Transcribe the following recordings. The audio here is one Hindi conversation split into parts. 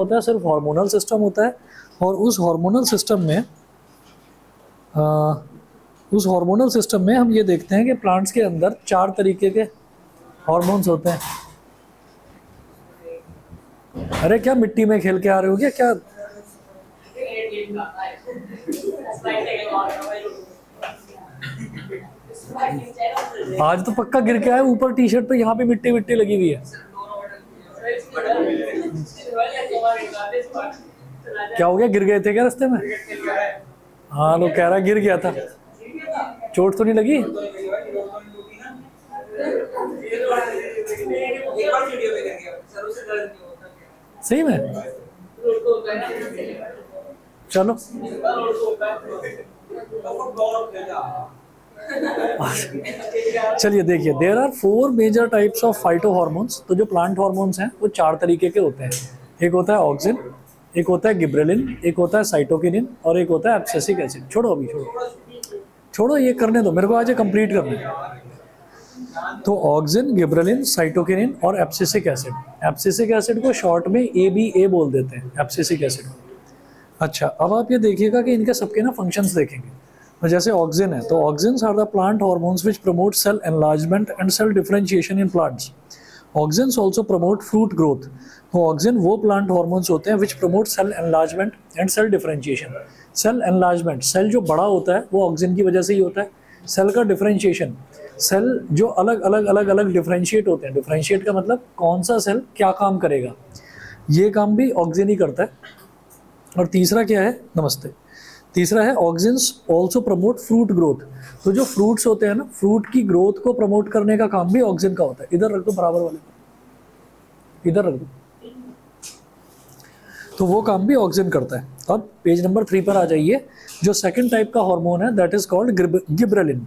होता है सिर्फ हार्मोनल सिस्टम होता है, और उस हार्मोनल सिस्टम में हम ये देखते हैं कि प्लांट्स के अंदर 4 तरीके के हार्मोन्स होते हैं। अरे क्या मिट्टी में खेल के आ रहे हो क्या? आज तो पक्का गिर के आए ऊपर, टी शर्ट पे यहाँ पे मिट्टी मिट्टी लगी हुई है। क्या हो गया, गिर गए थे क्या रास्ते में? हाँ, लोग कह रहा गिर गया था, चोट तो नहीं लगी? सही में? चलो चलिए देखिए, there are 4 major types of phytohormones. तो जो प्लांट हार्मोन्स हैं वो 4 तरीके के होते हैं। एक होता है ऑक्सिन, एक होता है गिबरेलिन, एक होता है साइटोकिनिन, और एक होता है एब्सिसिक एसिड। छोड़ो अभी, छोड़ो ये करने दो, मेरे को आज ये कंप्लीट करना है। तो ऑक्सिन, गिबरेलिन, साइटोकिनिन और एब्सिसिक एसिड। एब्सिसिक एसिड को शॉर्ट में ABA बोल देते हैं, एब्सिसिक एसिड। अच्छा, अब आप ये देखिएगा कि इनके सबके ना फंक्शंस देखेंगे। तो जैसे ऑक्सिन है, तो auxins are the plant hormones which promote cell enlargement and cell differentiation in plants. Auxins also promote fruit growth. तो ऑक्सिन वो प्लांट हार्मोन्स होते हैं which promote cell enlargement and cell differentiation. Cell enlargement, cell जो बड़ा होता है वो ऑक्सिन की वजह से ही होता है। सेल का डिफरेंशिएशन, सेल जो अलग अलग डिफरेंशिएट होते हैं। डिफरेंशिएट का मतलब कौन सा सेल क्या काम करेगा, ये काम भी ऑक्सिन ही करता है। और तीसरा क्या है, नमस्ते, तीसरा है auxins also promote fruit growth. तो जो फ्रूट्स होते हैं ना, फ्रूट की ग्रोथ को प्रमोट करने का काम भी ऑक्सिन का होता है। इधर रख दो, बराबर वाले इधर रख दो, तो वो काम भी ऑक्सिन करता है। अब पेज नंबर 3 पर आ जाइए। जो सेकंड टाइप का हार्मोन है that is called gibberellin.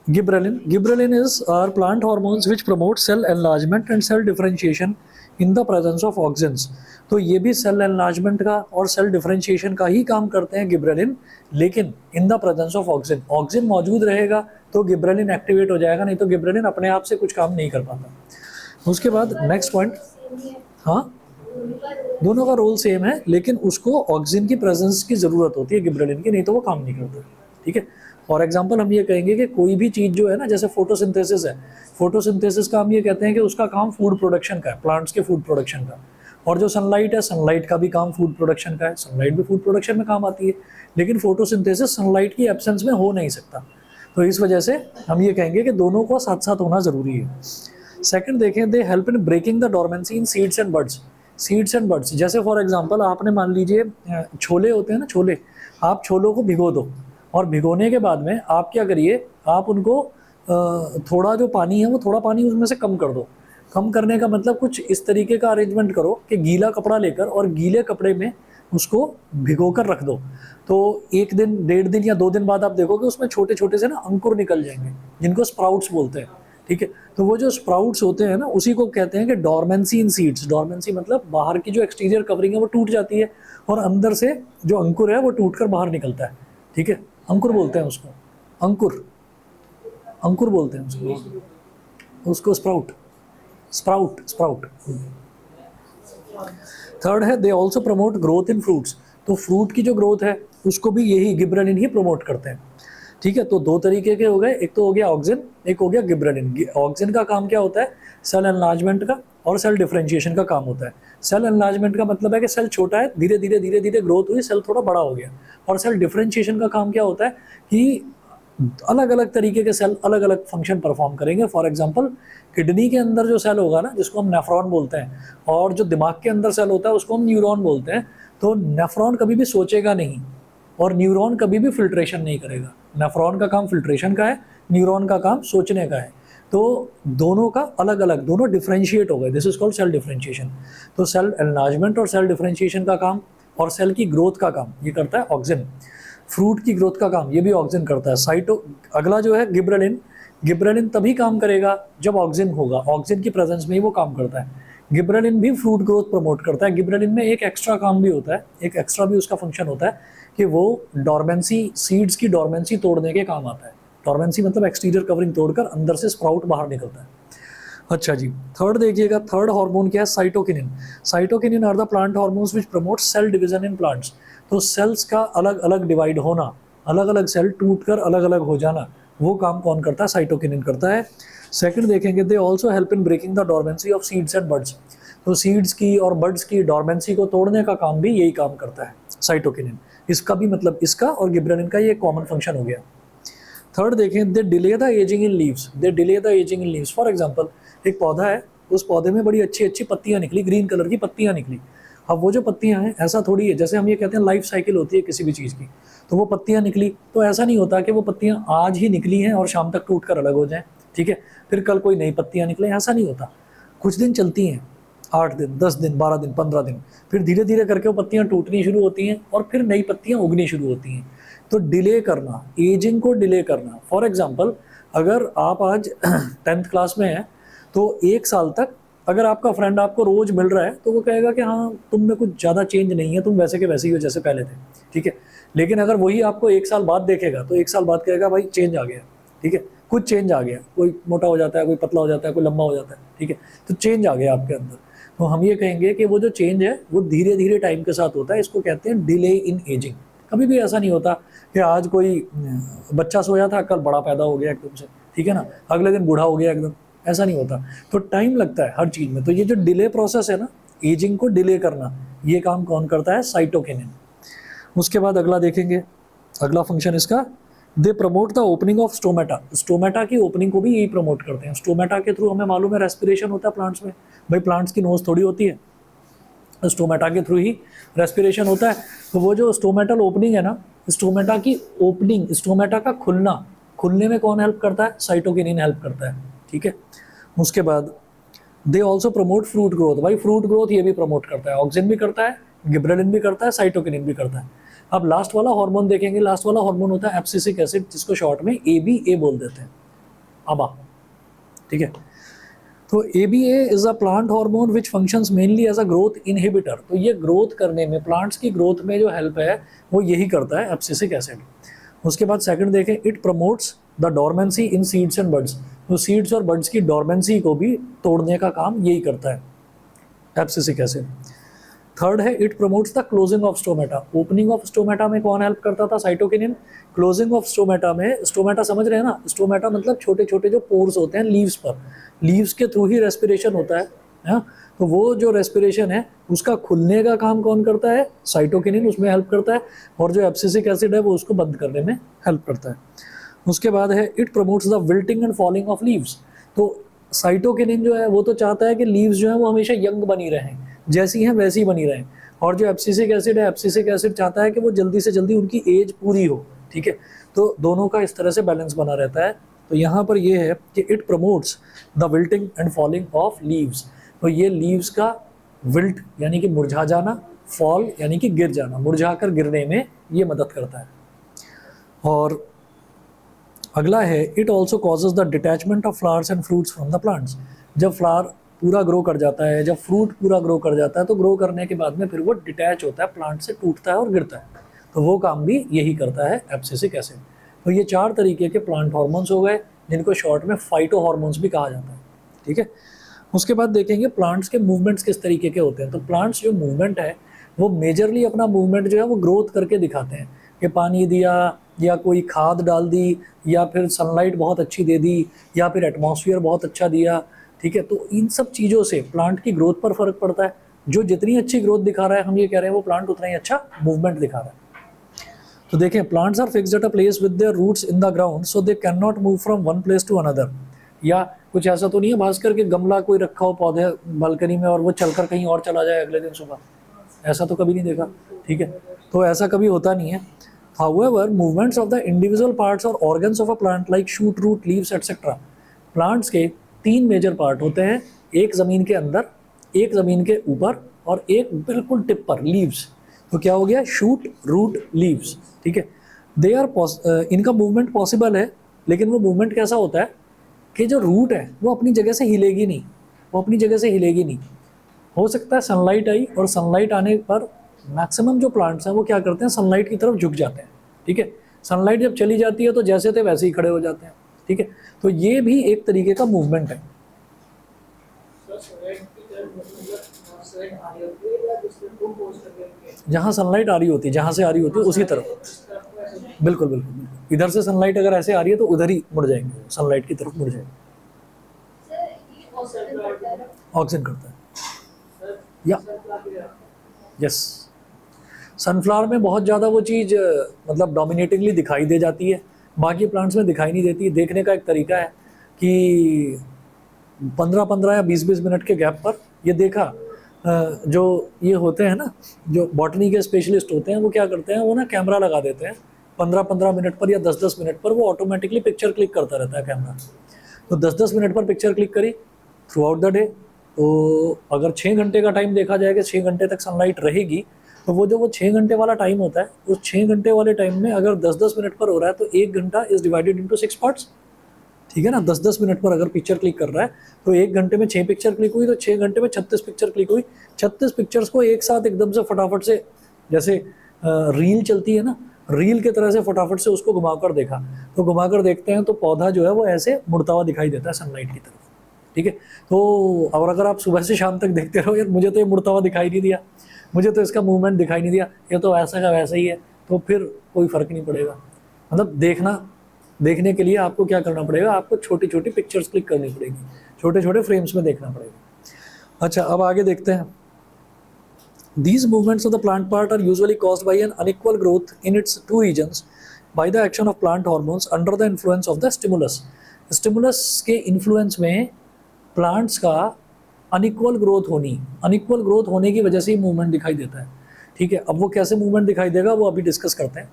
Gibberellin is are plant hormones which promote cell enlargement and cell differentiation in the presence of auxins. तो ये भी सेल एनलार्जमेंट का और सेल डिफरेंशिएशन का ही काम करते हैं गिबरेलिन, लेकिन इन the presence of auxin. Auxin मौजूद रहेगा तो गिबरेलिन एक्टिवेट हो जाएगा, नहीं तो गिबरेलिन अपने आप से कुछ काम नहीं कर पाता। उसके बाद नेक्स्ट पॉइंट, हाँ दोनों का रोल सेम है, लेकिन उसको ऑक्सिन की प्रेजेंस की जरूरत होती है गिबरेलिन की, नहीं तो वो काम नहीं करता। ठीक है, फॉर एग्जाम्पल हम ये कहेंगे कि कोई भी चीज़ जो है ना, जैसे फोटोसिंथेसिस है, फोटोसिंथेसिस का हम ये कहते हैं कि उसका काम फूड प्रोडक्शन का है, प्लांट्स के फूड प्रोडक्शन का। और जो सनलाइट है, सनलाइट का भी काम फूड प्रोडक्शन का है, सनलाइट भी फूड प्रोडक्शन में काम आती है, लेकिन फोटोसिंथेसिस सनलाइट की एब्सेंस में हो नहीं सकता। तो इस वजह से हम ये कहेंगे कि दोनों को साथ साथ होना जरूरी है। सेकंड देखें, they help in breaking the dormancy in seeds and buds. Seeds and buds, जैसे फॉर एग्जांपल आपने मान लीजिए छोले होते हैं ना, छोले, आप छोलों को भिगो दो, और भिगोने के बाद में आप क्या करिए, आप उनको थोड़ा जो पानी है वो थोड़ा पानी उसमें से कम कर दो। कम करने का मतलब कुछ इस तरीके का अरेंजमेंट करो कि गीला कपड़ा लेकर और गीले कपड़े में उसको भिगो कर रख दो। तो 1 दिन, 1.5 दिन या 2 दिन बाद आप देखोगे उसमें छोटे छोटे से ना अंकुर निकल जाएंगे, जिनको स्प्राउट्स बोलते हैं। ठीक है, तो वो जो स्प्राउट्स होते हैं ना, उसी को कहते हैं कि डोरमेंसी इन सीड्स। डोरमेंसी मतलब बाहर की जो एक्सटीरियर कवरिंग है वो टूट जाती है, और अंदर से जो अंकुर है वो टूट कर बाहर निकलता है। ठीक है, अंकुर बोलते हैं उसको, अंकुर बोलते हैं उसको स्प्राउट। थर्ड है, they also promote growth in fruits. तो फ्रूट की जो ग्रोथ है उसको भी यही गिबरेलिन ही प्रमोट करते हैं। ठीक है, तो 2 तरीके के हो गए, एक तो हो गया ऑक्सिन, एक हो गया गिबरेलिन। ऑक्सिन का काम क्या होता है, सेल एनलार्जमेंट का और सेल डिफरेंशिएशन का काम होता है। सेल एनलार्जमेंट का मतलब है कि सेल छोटा है, धीरे धीरे ग्रोथ हुई, सेल थोड़ा बड़ा हो गया। और सेल डिफरेंशिएशन का काम क्या होता है कि अलग अलग तरीके के सेल अलग अलग फंक्शन परफॉर्म करेंगे। फॉर एग्जांपल, किडनी के अंदर जो सेल होगा ना, जिसको हम नेफ्रॉन बोलते हैं, और जो दिमाग के अंदर सेल होता है उसको हम न्यूरॉन बोलते हैं। तो नेफ्रॉन कभी भी सोचेगा नहीं, और न्यूरॉन कभी भी फिल्ट्रेशन नहीं करेगा। नेफ्रॉन का काम फिल्ट्रेशन का है, न्यूरॉन का काम सोचने का है। तो दोनों का अलग अलग, दोनों डिफरेंशिएट हो गए, this is called cell differentiation. तो सेल एनलार्जमेंट और सेल डिफरेंशिएशन का काम और सेल की ग्रोथ का काम ये करता है ऑक्सिन। फ्रूट की ग्रोथ का काम ये भी ऑक्सिन करता है। अगला जो है गिबरेलिन, गिबरेलिन तभी काम करेगा जब ऑक्सिन होगा, ऑक्सिन की प्रेजेंस में ही वो काम करता है। गिबरेलिन भी फ्रूट ग्रोथ प्रमोट करता है। गिबरेलिन में एक एक्स्ट्रा काम भी होता है, एक एक्स्ट्रा भी उसका फंक्शन होता है कि वो डोरमेंसी, सीड्स की डोरमेंसी तोड़ने के काम आता है। डोरमेंसी मतलब एक्सटीरियर कवरिंग तोड़कर अंदर से स्प्राउट बाहर निकलता है। अच्छा जी, थर्ड देखिएगा, थर्ड हार्मोन क्या है, cytokinin. Cytokinin are the plant hormones which promote cell division in plants. तो सेल्स का अलग अलग डिवाइड होना, अलग अलग सेल टूटकर अलग अलग हो जाना, वो काम कौन करता है, साइटोकिनिन करता है। सेकंड देखेंगे, they also help in breaking the dormancy of seeds and birds. तो सीड्स की और बर्ड्स की डोरमेंसी को तोड़ने का काम भी यही काम करता है, साइटोकिनिन। इसका भी मतलब, इसका और गिबरेलिन का ये कॉमन फंक्शन हो गया। थर्ड देखें, they delay the ageing in leaves. They delay the ageing in leaves. For example, एक पौधा है, उस पौधे में बड़ी अच्छी अच्छी पत्तियां निकली, ग्रीन कलर की पत्तियां निकली। अब वो जो पत्तियां हैं, ऐसा थोड़ी है, जैसे हम ये कहते हैं लाइफ साइकिल होती है किसी भी चीज़ की, तो वो पत्तियां निकली, तो ऐसा नहीं होता कि वो पत्तियां आज ही निकली हैं और शाम तक टूट कर अलग हो जाएं, ठीक है, फिर कल कोई नई पत्तियां निकले, ऐसा नहीं होता। कुछ दिन चलती हैं, 8 दिन, 10 दिन, 12 दिन, 15 दिन, फिर धीरे धीरे करके वो पत्तियां टूटनी शुरू होती हैं और फिर नई पत्तियां उगनी शुरू होती हैं। तो डिले करना, एजिंग को डिले करना। फॉर एग्जांपल, अगर आप आज 10th क्लास में हैं, तो 1 साल तक अगर आपका फ्रेंड आपको रोज मिल रहा है, तो वो कहेगा कि हाँ, तुम में कुछ ज़्यादा चेंज नहीं है, तुम वैसे के वैसे ही हो जैसे पहले थे, ठीक है। लेकिन अगर वही आपको 1 साल बाद देखेगा, तो 1 साल बाद कहेगा भाई चेंज आ गया, ठीक है, कुछ चेंज आ गया, कोई मोटा हो जाता है, कोई पतला हो जाता है, कोई लंबा हो जाता है, ठीक है, तो चेंज आ गया आपके अंदर। तो हम ये कहेंगे कि वो जो चेंज है वो धीरे धीरे टाइम के साथ होता है, इसको कहते हैं डिले इन एजिंग। कभी भी ऐसा नहीं होता कि आज कोई बच्चा सोया था, कल बड़ा पैदा हो गया एकदम से, ठीक है ना, अगले दिन बूढ़ा हो गया एकदम, ऐसा नहीं होता। तो टाइम लगता है हर चीज़ में। तो ये जो डिले प्रोसेस है ना, एजिंग को डिले करना, ये काम कौन करता है, साइटोकिनिन। उसके बाद अगला देखेंगे, अगला फंक्शन इसका, they promote the opening of stomata. Stomata की ओपनिंग को भी यही प्रमोट करते हैं। स्टोमेटा के थ्रू हमें मालूम है रेस्पिरेशन होता है प्लांट्स में, भाई प्लांट्स की नोज थोड़ी होती है, स्टोमेटा के थ्रू ही रेस्पिरेशन होता है। तो वो जो स्टोमेटल ओपनिंग है ना, स्टोमेटा की ओपनिंग, स्टोमेटा का खुलना, खुलने में कौन हेल्प करता है, साइटोकिनिन हेल्प करता है, ठीक है। उसके बाद they also promote fruit growth. भाई फ्रूट ग्रोथ ये भी प्रमोट करता है, ऑक्सिन भी करता है, गिबरेलिन भी करता है, साइटोकिनिन भी करता है। अब लास्ट वाला हार्मोन देखेंगे, लास्ट वाला हार्मोन होता है एब्सिसिक एसिड, जिसको शॉर्ट में ABA बोल देते हैं, ABA, ठीक है। तो ABA is a plant hormone which functions mainly as a growth inhibitor. तो ये ग्रोथ करने में, प्लांट्स की ग्रोथ में जो हेल्प है वो यही करता है, एब्सिसिक एसिड। उसके बाद सेकंड देखें, it promotes the dormancy in seeds and birds. तो सीड्स और बर्ड्स की डोरमेंसी को भी तोड़ने का काम यही करता है, एब्सिसिक एसिड। थर्ड है, it promotes the closing of stomata. Opening of stomata में कौन हेल्प करता था, साइटोकिनिन। क्लोजिंग ऑफ स्टोमेटा में, स्टोमेटा समझ रहे हैं ना, स्टोमेटा मतलब छोटे छोटे जो पोर्स होते हैं लीव्स पर, लीव्स के थ्रू ही रेस्पिरेशन होता है, तो वो जो रेस्पिरेशन है उसका खुलने का काम कौन करता है, साइटोकिनिन उसमें हेल्प करता है, और जो एब्सिसिक एसिड है वो उसको बंद करने में हेल्प करता है। उसके बाद है, it promotes the wilting and falling of leaves. तो साइटोकिनिन जो है वो तो चाहता है कि लीव्स जो है वो हमेशा यंग बनी रहें, जैसी हैं वैसी बनी रहें, और जो एब्सिसिक एसिड है, एब्सिसिक एसिड चाहता है कि वो जल्दी से जल्दी उनकी एज पूरी हो, ठीक है। तो दोनों का इस तरह से बैलेंस बना रहता है। तो यहाँ पर ये है कि it promotes the wilting and falling of leaves. तो ये लीव्स का विल्ट यानी कि मुरझा जाना, फॉल यानी कि गिर जाना, मुरझा कर गिरने में ये मदद करता है। और अगला है, it also causes the detachment of flowers and fruits from the plants. जब फ्लावर पूरा ग्रो कर जाता है, जब फ्रूट पूरा ग्रो कर जाता है, तो ग्रो करने के बाद में फिर वो डिटैच होता है, प्लांट से टूटता है और गिरता है। तो वो काम भी यही करता है एब्सिसिक एसिड। तो ये 4 तरीके के प्लांट हार्मोन्स हो गए, जिनको शॉर्ट में फाइटो हार्मोन्स भी कहा जाता है, ठीक है। उसके बाद देखेंगे प्लांट्स के मूवमेंट्स किस तरीके के होते हैं। तो प्लांट्स जो मूवमेंट है वो मेजरली अपना मूवमेंट जो है वो ग्रोथ करके दिखाते हैं, कि पानी दिया या कोई खाद डाल दी या फिर सनलाइट बहुत अच्छी दे दी या फिर एटमॉस्फेयर बहुत अच्छा दिया, ठीक है। तो इन सब चीज़ों से प्लांट की ग्रोथ पर फर्क पड़ता है। जो जितनी अच्छी ग्रोथ दिखा रहा है, हम ये कह रहे हैं वो प्लांट उतना ही अच्छा मूवमेंट दिखा रहा है। तो देखें, plants are fixed at a place with their roots in the ground, so they can not move from one place to another. या कुछ ऐसा तो नहीं है भास्कर के गमला कोई रखा हो पौधे बालकनी में और वो चलकर कहीं और चला जाए अगले दिन सुबह, ऐसा तो कभी नहीं देखा, ठीक है। तो ऐसा कभी होता नहीं है। However, movements of the individual parts or organs of a plant like shoot, root, leaves, etc. Plants के 3 मेजर पार्ट होते हैं, एक ज़मीन के अंदर, एक ज़मीन के ऊपर और एक बिल्कुल टिप पर, लीव्स। तो क्या हो गया, शूट, रूट, लीव्स, ठीक है। दे आर इनका मूवमेंट पॉसिबल है, लेकिन वो मूवमेंट कैसा होता है कि जो रूट है वो अपनी जगह से हिलेगी नहीं, वो अपनी जगह से हिलेगी नहीं। हो सकता है सनलाइट आई और सनलाइट आने पर मैक्सिमम जो प्लांट्स हैं वो क्या करते हैं, सनलाइट की तरफ झुक जाते हैं, ठीक है। सनलाइट जब चली जाती है तो जैसे थे वैसे ही खड़े हो जाते हैं, ठीक है। तो ये भी एक तरीके का मूवमेंट है। जहाँ सनलाइट आ रही होती है, जहाँ से आ रही होती है उसी तरफ। बिल्कुल बिल्कुल, इधर से सनलाइट अगर ऐसे आ रही है तो उधर ही मुड़ जाएंगे, सनलाइट की तरफ मुड़ जाएंगे। ऑक्सीजन करता है या यस। सनफ्लावर में बहुत ज़्यादा वो चीज़ मतलब डोमिनेटिंगली दिखाई दे जाती है, बाकी प्लांट्स में दिखाई नहीं देती। देखने का एक तरीका है कि 15-15 या 20-20 मिनट के गैप पर ये देखा, जो ये होते हैं ना, जो बॉटनी के स्पेशलिस्ट होते हैं, वो क्या करते हैं, वो ना कैमरा लगा देते हैं 15-15 मिनट पर या 10-10 मिनट पर, वो ऑटोमेटिकली पिक्चर क्लिक करता रहता है कैमरा। तो 10-10 मिनट पर पिक्चर क्लिक करी थ्रू आउट द डे, तो अगर 6 घंटे का टाइम देखा जाए कि 6 घंटे तक सनलाइट रहेगी, तो वो जो वो 6 घंटे वाला टाइम होता है, उस 6 घंटे वाले टाइम में अगर 10-10 मिनट पर हो रहा है तो 1 घंटा इज डिवाइडेड इंटू 6 पार्ट्स। ठीक है ना, 10-10 मिनट पर अगर पिक्चर क्लिक कर रहा है तो 1 घंटे में 6 पिक्चर क्लिक हुई, तो 6 घंटे में 36 पिक्चर क्लिक हुई। 36 पिक्चर्स को एक साथ एकदम से फटाफट से, जैसे रील चलती है ना, रील की तरह से फटाफट से उसको घुमाकर देखा, तो घुमाकर देखते हैं तो पौधा जो है वो ऐसे मुड़ता हुआ दिखाई देता है सनलाइट की तरफ। ठीक है, तो और अगर आप सुबह से शाम तक देखते रहो, यार मुझे तो ये मुड़ता हुआ दिखाई नहीं दिया, मुझे तो इसका मूवमेंट दिखाई नहीं दिया, ये तो ऐसा का वैसा ही है, तो फिर कोई फ़र्क नहीं पड़ेगा। मतलब देखने के लिए आपको क्या करना पड़ेगा, आपको छोटी छोटी पिक्चर्स क्लिक करनी पड़ेगी, छोटे छोटे फ्रेम्स में देखना पड़ेगा। अच्छा, अब आगे देखते हैं। These movements of the plant part are usually caused by an unequal growth in its two regions by the action of plant hormones under the influence of the stimulus. Stimulus के influence में plants का unequal growth होने की वजह से ही movement दिखाई देता है। ठीक है, अब वो कैसे movement दिखाई देगा वो अभी डिस्कस करते हैं।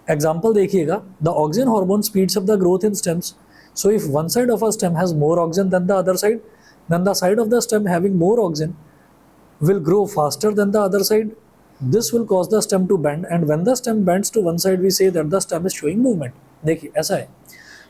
एग्जाम्पल देखिएगा, the oxygen hormone speeds up the growth in stems, so if one side of a stem has more oxygen than the other side, then the side of the stem having more oxygen will grow faster than the other side. This will cause the stem to bend, and when the stem bends to one side we say that the stem is showing movement. देखिए ऐसा है,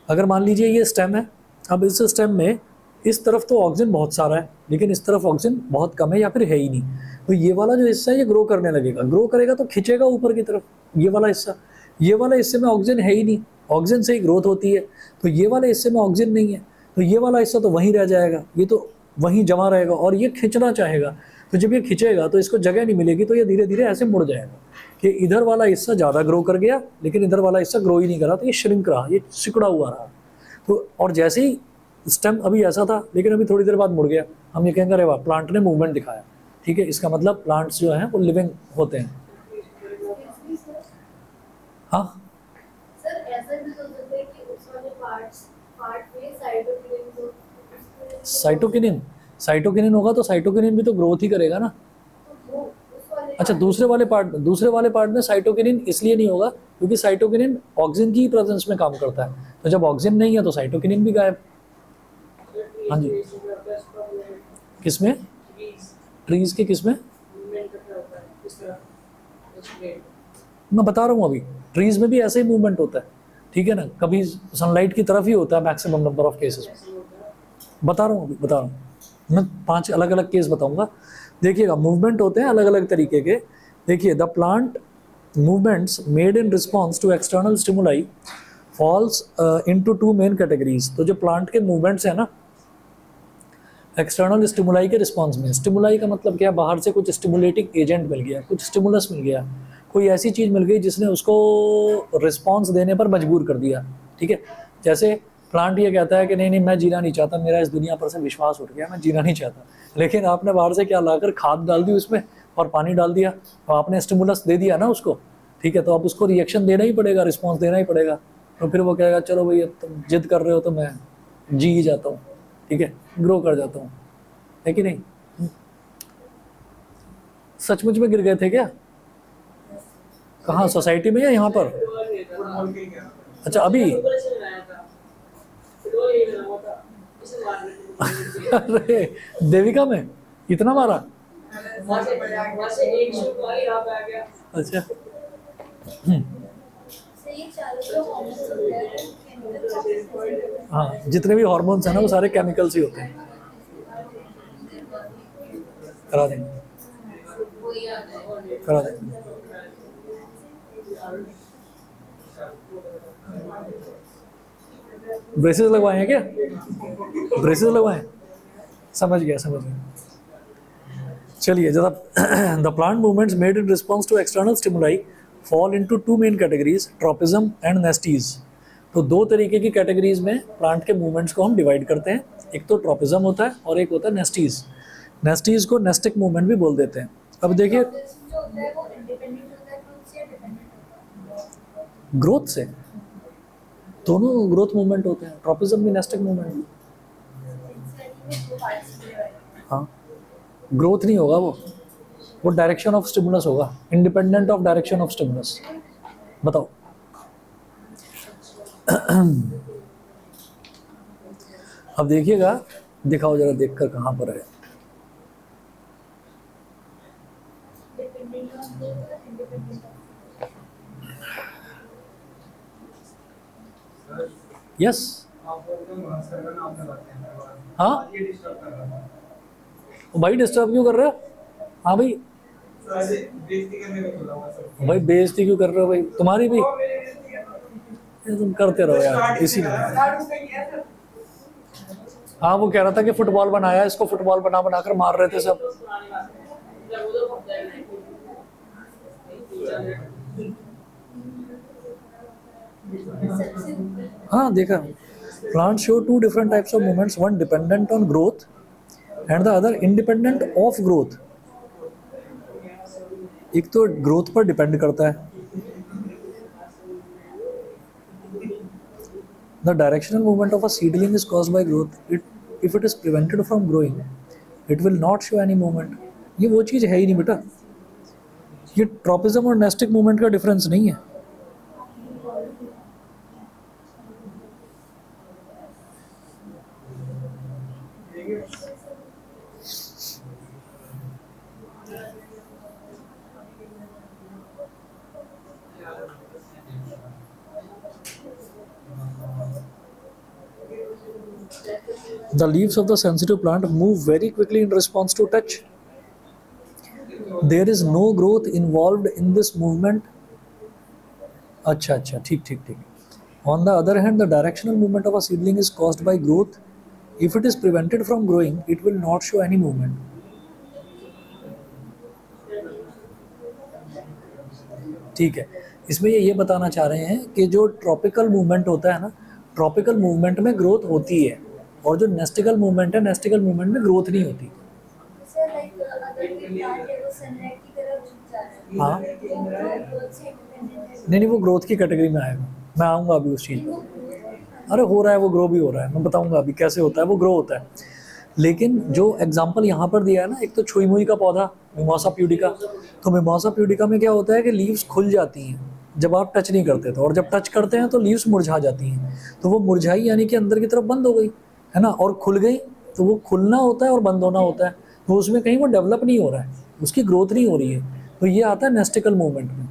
अगर मान लीजिए ये स्टेम है, अब इस स्टेम में इस तरफ तो ऑक्सीजन बहुत सारा है लेकिन इस तरफ ऑक्सीजन बहुत कम है या फिर है ही नहीं, तो ये वाला जो हिस्सा है ये ग्रो करने लगेगा, ग्रो करेगा तो खिंचेगा ऊपर की तरफ ये वाला हिस्सा। ये वाले हिस्से में ऑक्सीजन है ही नहीं, ऑक्सीजन से ही ग्रोथ होती है, तो ये वाले हिस्से में ऑक्सीजन नहीं है, तो ये वाला हिस्सा तो वहीं रह जाएगा, ये तो वहीं जमा रहेगा और ये खींचना चाहेगा, तो जब ये खींचेगा तो इसको जगह नहीं मिलेगी, तो ये धीरे धीरे ऐसे मुड़ जाएगा कि इधर वाला हिस्सा ज़्यादा ग्रो कर गया लेकिन इधर वाला हिस्सा ग्रो ही नहीं करा, तो ये श्रिंक रहा, ये सिकुड़ा हुआ रहा। तो और जैसे ही स्टेम अभी ऐसा था लेकिन अभी थोड़ी देर बाद मुड़ गया, हम ये कहेंगे अरे वाह प्लांट ने मूवमेंट दिखाया। ठीक है, इसका मतलब प्लांट्स जो हैं वो लिविंग होते हैं। हाँ साइटोकिनिन होगा तो साइटोकिनिन भी तो ग्रोथ ही करेगा ना। अच्छा, दूसरे वाले पार्ट में साइटोकिनिन इसलिए नहीं होगा क्योंकि साइटोकिनिन ऑक्सीजन की प्रेजेंस में काम करता है, तो जब ऑक्सीजन नहीं है तो साइटोकिनिन भी गायब। हाँ जी, किसमें? ट्रीज के किसमें? मैं बता रहा हूँ अभी, ट्रीज में भी ऐसे ही मूवमेंट होता है। ठीक है ना, कभी सनलाइट की तरफ ही होता है मैक्सिमम नंबर ऑफ केसेस। बता रहा हूँ मैं 5 अलग अलग केस बताऊंगा। देखिएगा, मूवमेंट होते हैं अलग अलग तरीके के। देखिए, the plant movements made in response to external stimuli falls into 2 main categories. तो जो प्लांट के मूवमेंट्स हैं ना, एक्सटर्नल स्टिमुलाई के रिस्पॉन्स में, स्टिमुलाई का मतलब क्या, बाहर से कुछ स्टिमुलेटिंग एजेंट मिल गया, कुछ स्टिमुलस मिल गया, कोई ऐसी चीज़ मिल गई जिसने उसको रिस्पॉन्स देने पर मजबूर कर दिया। ठीक है, जैसे प्लांट ये कहता है कि नहीं मैं जीना नहीं चाहता, मेरा इस दुनिया पर से विश्वास उठ गया, मैं जीना नहीं चाहता, लेकिन आपने बाहर से क्या लाकर खाद डाल दी उसमें और पानी डाल दिया, तो आपने स्टिमुलस दे दिया ना उसको। ठीक है, तो अब उसको रिएक्शन देना ही पड़ेगा, रिस्पॉन्स देना ही पड़ेगा, तो फिर वो कहेगा चलो भैया तुम जिद कर रहे हो तो मैं जी ही जाता हूँ। ठीक है, ग्रो कर जाता हूँ, है कि नहीं? सचमुच में गिर गए थे क्या? कहाँ, सोसाइटी में या यहाँ पर? अच्छा, अभी अरे देविका में इतना मारा? अच्छा, हाँ, जितने भी हार्मोन्स हैं ना वो सारे केमिकल्स ही होते हैं। करा देंगे। ब्रेसेस लगवाए हैं क्या? ब्रेसेस लगवाए? समझ गया समझ गया। चलिए, जरा the plant movements made in response to external stimuli fall into two main categories, tropism and nasties. तो दो तरीके की कैटेगरीज में प्लांट के मूवमेंट्स को हम डिवाइड करते हैं, एक तो ट्रॉपिज्म होता है और एक होता है नेस्टीज। नेस्टीज को नेस्टिक मूवमेंट भी बोल देते हैं। अब देखिए, ग्रोथ से दोनों ग्रोथ मूवमेंट होते हैं, ट्रॉपिज्म भी नेस्टिक मूवमेंट। हाँ, ग्रोथ नहीं होगा वो डायरेक्शन ऑफ स्टिमुलस होगा, independent of direction of stimulus. बताओ। अब देखिएगा, दिखाओ जरा, देखकर कहाँ पर है। यस, हाँ भाई, डिस्टर्ब क्यों कर रहे हो? हाँ भाई, भाई बेइज्जती क्यों कर रहे हो भाई? तुम्हारी भी तुम करते रहो यार, इसी में। हाँ, वो कह रहा था कि फुटबॉल बनाया, इसको फुटबॉल बना बना कर मार रहे थे सब। हाँ, देखा। Plant show two different types of movements, one dependent on growth and the other independent of growth. एक तो ग्रोथ पर डिपेंड करता है। The directional movement of a seedling is caused by growth. If it is prevented from growing, it will not show any movement. ये वो चीज़ है ही नहीं बेटा। ये ट्रॉपिज्म और नेस्टिक मूवमेंट का डिफरेंस नहीं है। The leaves of the sensitive plant move very quickly in response to touch. There is no growth involved in this movement. अच्छा अच्छा, ठीक ठीक ठीक। On the other hand, the directional movement of a seedling is caused by growth. If it is prevented from growing, it will not show any movement. ठीक है, इसमें ये बताना चाह रहे हैं कि जो ट्रॉपिकल मूवमेंट होता है ना, ट्रॉपिकल मूवमेंट में ग्रोथ होती है, और जो नेस्टिकल मूवमेंट है, नेस्टिकल मूवमेंट में ग्रोथ नहीं होती। हाँ, नहीं, वो ग्रोथ की कैटेगरी में आएगा, मैं आऊँगा अभी उस चीज़ पर। अरे हो रहा है, वो ग्रो भी हो रहा है, मैं बताऊँगा अभी कैसे होता है, वो ग्रो होता है। लेकिन जो एग्जाम्पल यहाँ पर दिया है ना, एक तो छुई मुई का पौधा मिमोसा प्यूडिका, तो मिमोसा प्यूडिका में क्या होता है कि लीव्स खुल जाती हैं जब आप टच नहीं करते, तो और जब टच करते हैं तो लीव्स मुरझा जाती हैं। तो वो मुरझाई यानी कि अंदर की तरफ बंद हो गई है ना, और खुल गई, तो वो खुलना होता है और बंद होना होता है, तो उसमें कहीं वो डेवलप नहीं हो रहा है, उसकी ग्रोथ नहीं हो रही है, तो ये आता है नेस्टिकल मूवमेंट में।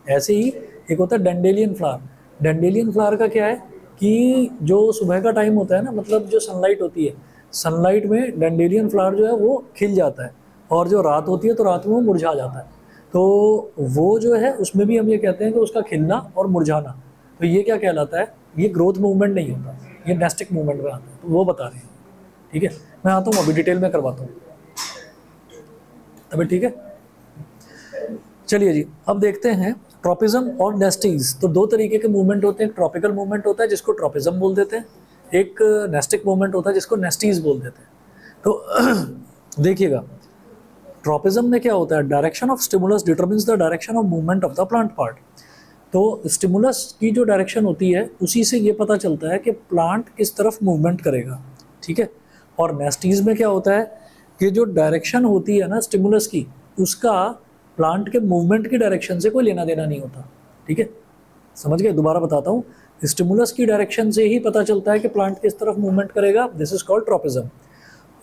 ऐसे ही एक होता है डेंडेलियन फ्लावर। डेंडेलियन फ्लावर का क्या है कि जो सुबह का टाइम होता है ना, मतलब जो सनलाइट होती है, सनलाइट में डेंडेलियन फ्लावर जो है वो खिल जाता है, और जो रात होती है तो रात में वो मुरझा जाता है। तो वो जो है उसमें भी हम ये कहते हैं कि उसका खिलना और मुरझाना, तो ये क्या कहलाता है, ये ग्रोथ मूवमेंट नहीं होता, ये नेस्टिक मूवमेंट में आता है। तो वो बता रहे हैं, ठीक है, मैं आता हूँ अभी डिटेल में करवाता हूँ अभी, ठीक है। चलिए जी, अब देखते हैं ट्रॉपिज्म और नेस्टीज। तो दो तरीके के मूवमेंट होते हैं, एक ट्रॉपिकल मूवमेंट होता है जिसको ट्रॉपिज्म बोल देते हैं, एक नेस्टिक मूवमेंट होता है जिसको नेस्टीज बोल देते हैं। तो देखिएगा, ट्रॉपिज्म में क्या होता है, direction of stimulus determines the direction of movement of the plant part. तो स्टिमुलस की जो डायरेक्शन होती है उसी से ये पता चलता है कि प्लांट किस तरफ मूवमेंट करेगा, ठीक है। और नेस्टीज में क्या होता है कि जो डायरेक्शन होती है ना स्टिमुलस की, उसका प्लांट के मूवमेंट की डायरेक्शन से कोई लेना देना नहीं होता, ठीक है। समझ गए? दोबारा बताता हूँ, स्टिमुलस की डायरेक्शन से ही पता चलता है कि प्लांट किस तरफ मूवमेंट करेगा, दिस इज कॉल्ड ट्रॉपिज्म।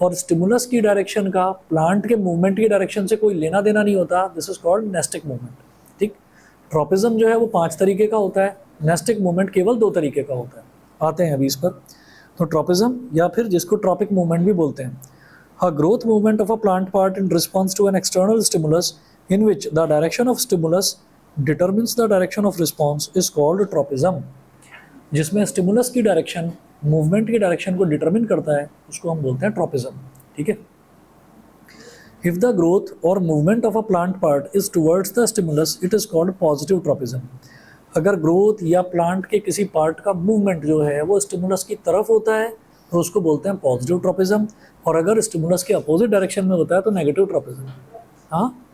और स्टिमुलस की डायरेक्शन का प्लांट के मूवमेंट की डायरेक्शन से कोई लेना देना नहीं होता, this is called nastic movement, ठीक। ट्रॉपिज्म जो है वो 5 तरीके का होता है, नेस्टिक मूवमेंट केवल 2 तरीके का होता है। आते हैं अभी इस पर। तो ट्रॉपिज्म, या फिर जिसको ट्रॉपिक मूवमेंट भी बोलते हैं, a growth movement of a plant part in response to an external stimulus in which the direction of stimulus determines the direction of response is called tropism। जिसमें स्टिमुलस की डायरेक्शन मूवमेंट की डायरेक्शन को डिटरमिन करता है, उसको हम बोलते हैं ट्रॉपिज्म, ठीक है। If the growth or movement of a plant part is towards the stimulus, it is called positive tropism. अगर ग्रोथ या प्लांट के किसी पार्ट का मूवमेंट जो है वो स्टिमुलस की तरफ होता है तो उसको बोलते हैं पॉजिटिव ट्रोपिज्म, और अगर स्टिमुलस के अपोजिट डायरेक्शन में होता है तो नेगेटिव ट्रोपिज्म। हाँ,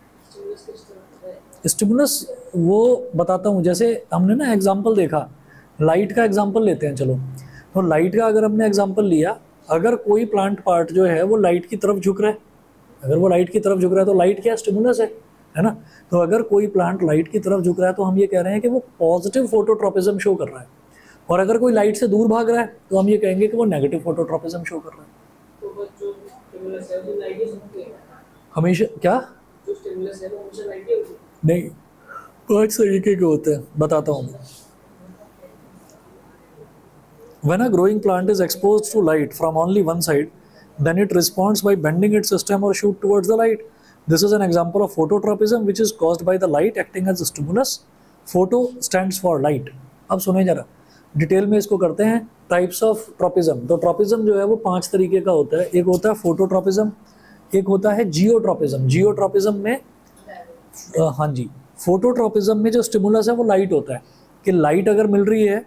स्टिमुलस वो बताता हूँ, जैसे हमने ना एग्जांपल देखा, लाइट का एग्जांपल लेते हैं चलो। तो लाइट का अगर हमने एग्जांपल लिया, अगर कोई प्लांट पार्ट जो है वो लाइट की तरफ झुक रहा है, अगर वो लाइट की तरफ झुक रहा है तो लाइट क्या स्टिमुलस है ना। तो अगर कोई प्लांट लाइट की तरफ झुक रहा है तो हम ये कह रहे हैं कि वो पॉजिटिव फोटोट्रोपिज्म शो कर रहा है, और अगर कोई लाइट से दूर भाग रहा है तो हम ये कहेंगे कि वो नेगेटिव फोटोट्रोपिज्म शो कर रहा है। तो वो जो स्टिमुलस है वो लाइट ही होती है, हमेशा क्या? जो स्टिमुलस है वो हमेशा लाइट ही होती है। नहीं, 5 तरीके के होते हैं, बताता हूँ। When a growing plant is exposed to light from only one side, then it responds by bending its stem or shoot towards the light. This is an example of phototropism, which is caused by the light acting as a stimulus. Photo stands for light. अब सुने जरा, डिटेल में इसको करते हैं। Types of tropism. तो ट्रोपिज्म जो है वो 5 तरीके का होता है। एक होता है फोटोट्रोपिज्म, एक होता है जियोट्रोपिज्म। जियोट्रोपिज्म में हाँ जी, फोटोट्रोपिज्म में जो स्टिमुलस है वो लाइट होता है, कि लाइट अगर मिल रही है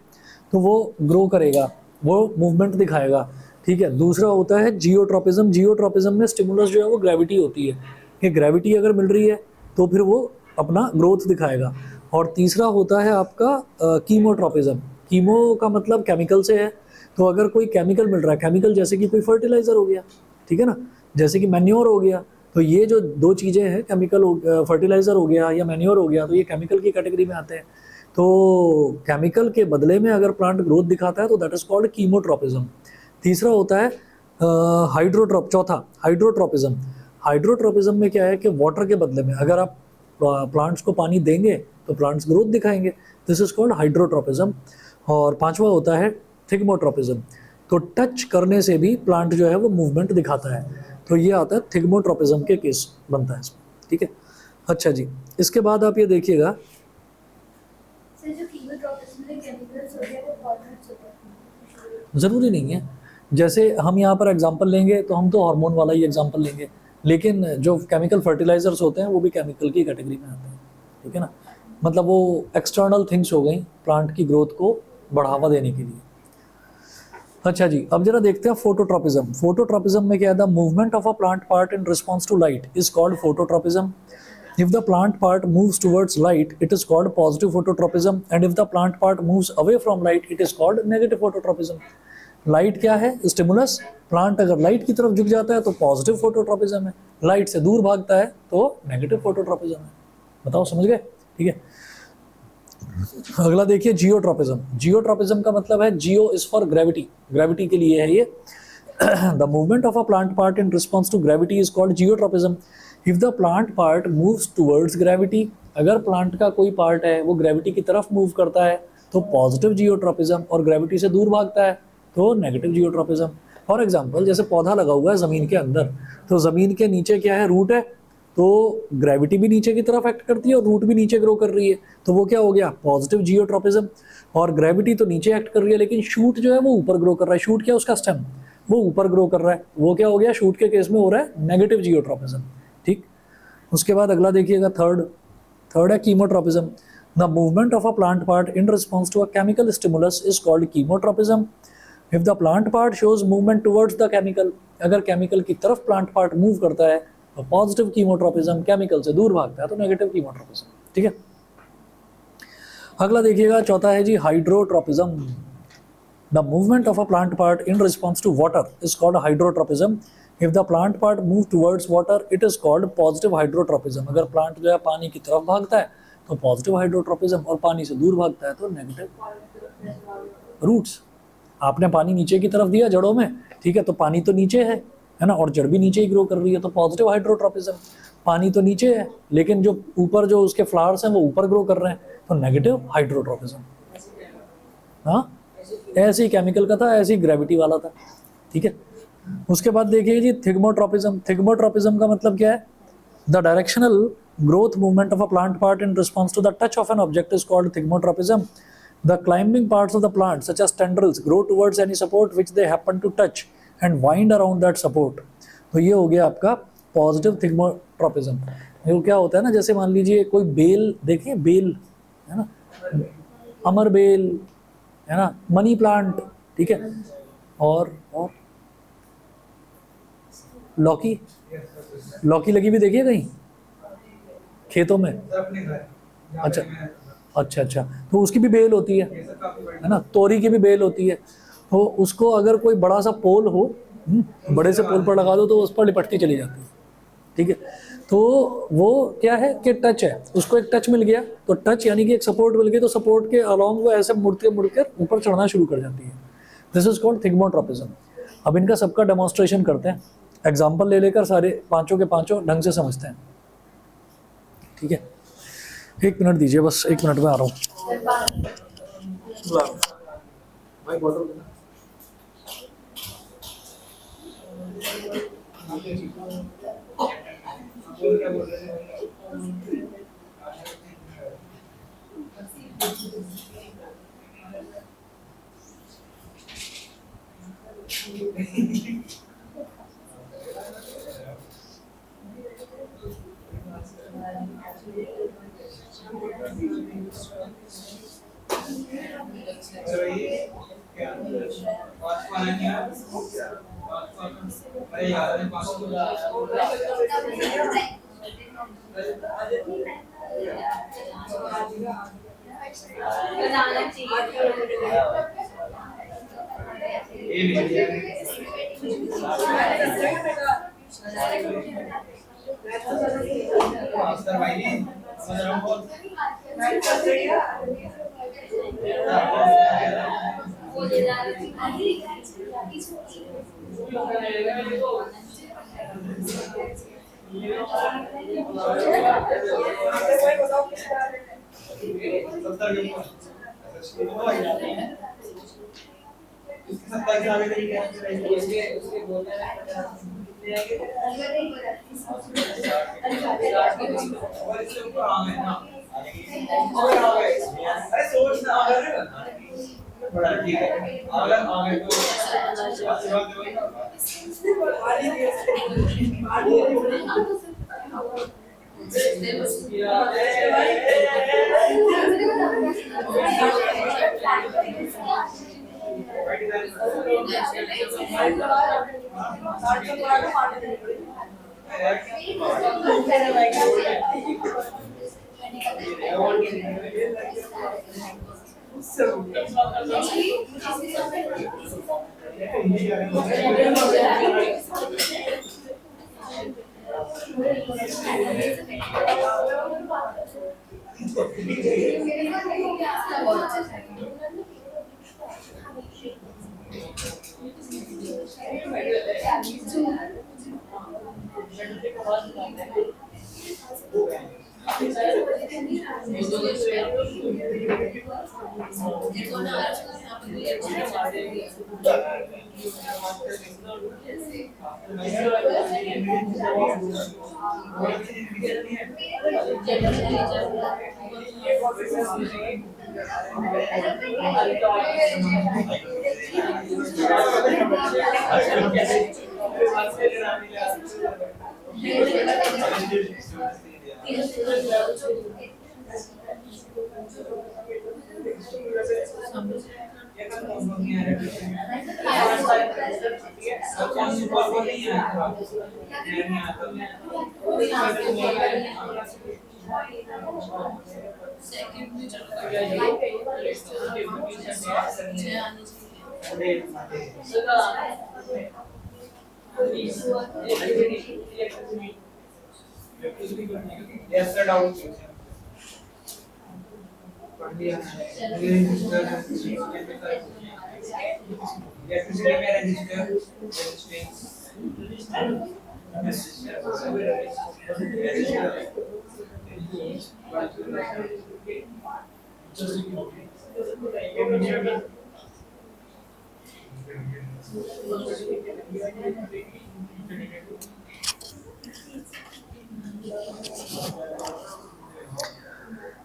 तो वो ग्रो करेगा, वो मूवमेंट दिखाएगा, ठीक है। दूसरा होता है जियोट्रोपिज्म। जियोट्रोपिज्म में स्टिमुलस जो है वो ग्रेविटी होती है, कि ग्रेविटी अगर मिल रही है तो फिर वो अपना ग्रोथ दिखाएगा। और तीसरा होता है आपका कीमोट्रोपिज्म। कीमो का मतलब केमिकल से है, तो अगर कोई केमिकल मिल रहा है, केमिकल जैसे कि कोई फर्टिलाइज़र हो गया, ठीक है ना, जैसे कि मैन्योर हो गया, तो ये जो 2 चीज़ें हैं, केमिकल फर्टिलाइज़र हो गया या मैन्योर हो गया, तो ये केमिकल की कैटेगरी में आते हैं। तो केमिकल के बदले में अगर प्लांट ग्रोथ दिखाता है तो दैट इज कॉल्ड कीमोट्रोपिज्म। तीसरा होता है चौथा हाइड्रोट्रोपिज्म। हाइड्रोट्रोपिज्म में क्या है कि वाटर के बदले में अगर आप प्लांट्स को पानी देंगे तो प्लांट्स ग्रोथ दिखाएंगे, दिस इज कॉल्ड हाइड्रोट्रोपिज्म। और पांचवा होता है थिग्मोट्रोपिज्म। तो टच करने से भी प्लांट जो है वो मूवमेंट दिखाता है, तो ये आता है थिग्मोट्रोपिज्म के केस बनता है इसमें, ठीक है। अच्छा जी, इसके बाद आप ये देखिएगा, जो कीमोट्रोपिज्म में केमिकल्स होते हैं वो हॉर्मोन्स होते हैं। ज़रूरी नहीं है। जैसे हम यहाँ पर एग्जांपल लेंगे तो हम तो हार्मोन वाला ही एग्जांपल लेंगे, लेकिन जो केमिकल फर्टिलाइजर्स होते हैं वो भी केमिकल की कैटेगरी में आते हैं, ठीक है ना। मतलब वो एक्सटर्नल थिंग्स हो गई प्लांट की ग्रोथ को बढ़ावा देने के लिए। अच्छा जी, अब जरा देखते हैं फोटोट्रोपिज्म। फोटोट्रोपिज्म में क्या है? The movement of a plant part in response to light is called phototropism. If the plant part moves towards light, it is called positive phototropism, and if the plant part moves away from light, it is called negative phototropism. Light क्या है? स्टिमुलस। प्लांट अगर लाइट की तरफ झुक जाता है तो पॉजिटिव फोटोट्रोपिज्म है, लाइट से दूर भागता है तो नेगेटिव फोटोट्रोपिज्म है। बताओ, समझ गए? ठीक है। अगला देखिए जियोट्रोपिज्म। जियोट्रोपिज्म का मतलब है, geo is for gravity, gravity के लिए है ये। The movement of a plant part in response to gravity is called geotropism. If the plant part moves towards gravity, अगर प्लांट का कोई पार्ट है वो ग्रेविटी की तरफ मूव करता है तो पॉजिटिव जियोट्रोपिज्म, और ग्रेविटी से दूर भागता है तो नेगेटिव जियोट्रोपिज्म। फॉर एग्जांपल, जैसे पौधा लगा हुआ है ज़मीन के अंदर, तो ज़मीन के नीचे क्या है? रूट है, तो ग्रेविटी भी नीचे की तरफ एक्ट करती है और रूट भी नीचे ग्रो कर रही है, तो वो क्या हो गया? Positive geotropism. और ग्रेविटी तो नीचे एक्ट कर रही है लेकिन शूट जो है वो ऊपर ग्रो कर रहा है। शूट क्या? उसका स्टेम, वो ऊपर ग्रो कर रहा है, वो क्या हो गया? शूट के केस में हो रहा है नेगेटिव जियोट्रोपिज्म, ठीक। उसके बाद अगला देखिएगा, थर्ड है chemotropism. The movement of a plant part in response to a chemical stimulus is called chemotropism. If the plant part shows movement towards the chemical, अगर केमिकल की तरफ प्लांट पार्ट मूव करता है तो पॉजिटिव कीमोट्रोपिज्म, केमिकल से दूर भागता है तो नेगेटिव कीमोट्रोपिज्म, ठीक है। अगला देखिएगा, चौथा है जी hydrotropism. The movement of a plant part in response to water is called hydrotropism. If the plant part move towards water, it is called positive hydrotropism. अगर प्लांट जो है पानी की तरफ भागता है तो पॉजिटिव हाइड्रोट्रोपिज्म, और पानी से दूर भागता है तो नेगेटिव। रूट्स, आपने पानी नीचे की तरफ दिया जड़ों में, ठीक है, तो पानी तो नीचे है ना, और जड़ भी नीचे ही ग्रो कर रही है तो पॉजिटिव हाइड्रोट्रोपिज्म। पानी तो नीचे है लेकिन जो ऊपर जो उसके फ्लावर्स हैं वो ऊपर ग्रो कर रहे हैं तो नेगेटिव हाइड्रोट्रोपिज्म। हाँ, ऐसे ही केमिकल का था, ऐसे ही ग्रेविटी वाला था, ठीक है। उसके बाद देखिए जी थिग्मोट्रोपिज्म। थिग्मोट्रोपिज्म का मतलब क्या है? The directional growth movement of a plant part in response to the touch of an object is called thigmotropism. The climbing parts of the plant such as tendrils grow towards any support which they happen to touch and wind around that support. तो ये हो गया आपका पॉजिटिव थिग्मोट्रोपिज्म। ये क्या होता है ना, जैसे मान लीजिए कोई बेल, देखिए बेल है ना, अमर बेल है ना, मनी प्लांट, ठीक है, और लौकी, लौकी लगी भी देखिए कहीं खेतों में। अच्छा अच्छा अच्छा, तो उसकी भी बेल होती है ना, तोरी की भी बेल होती है। तो उसको अगर कोई बड़ा सा पोल हो, बड़े से पोल पर लगा दो तो उस पर लिपटती चली जाती है, ठीक है। तो वो क्या है कि टच है, उसको एक टच मिल गया, तो टच यानी कि एक सपोर्ट मिल गया, तो सपोर्ट के अलॉन्ग वो ऐसे मुड़कर ऊपर चढ़ना शुरू कर जाती है। This is called thigmotropism. अब इनका सबका डेमोन्स्ट्रेशन करते हैं, एग्जाम्पल ले लेकर सारे पांचों के पांचों ढंग से समझते हैं, ठीक है। एक मिनट दीजिए, बस 1 मिनट में आ रहा हूँ।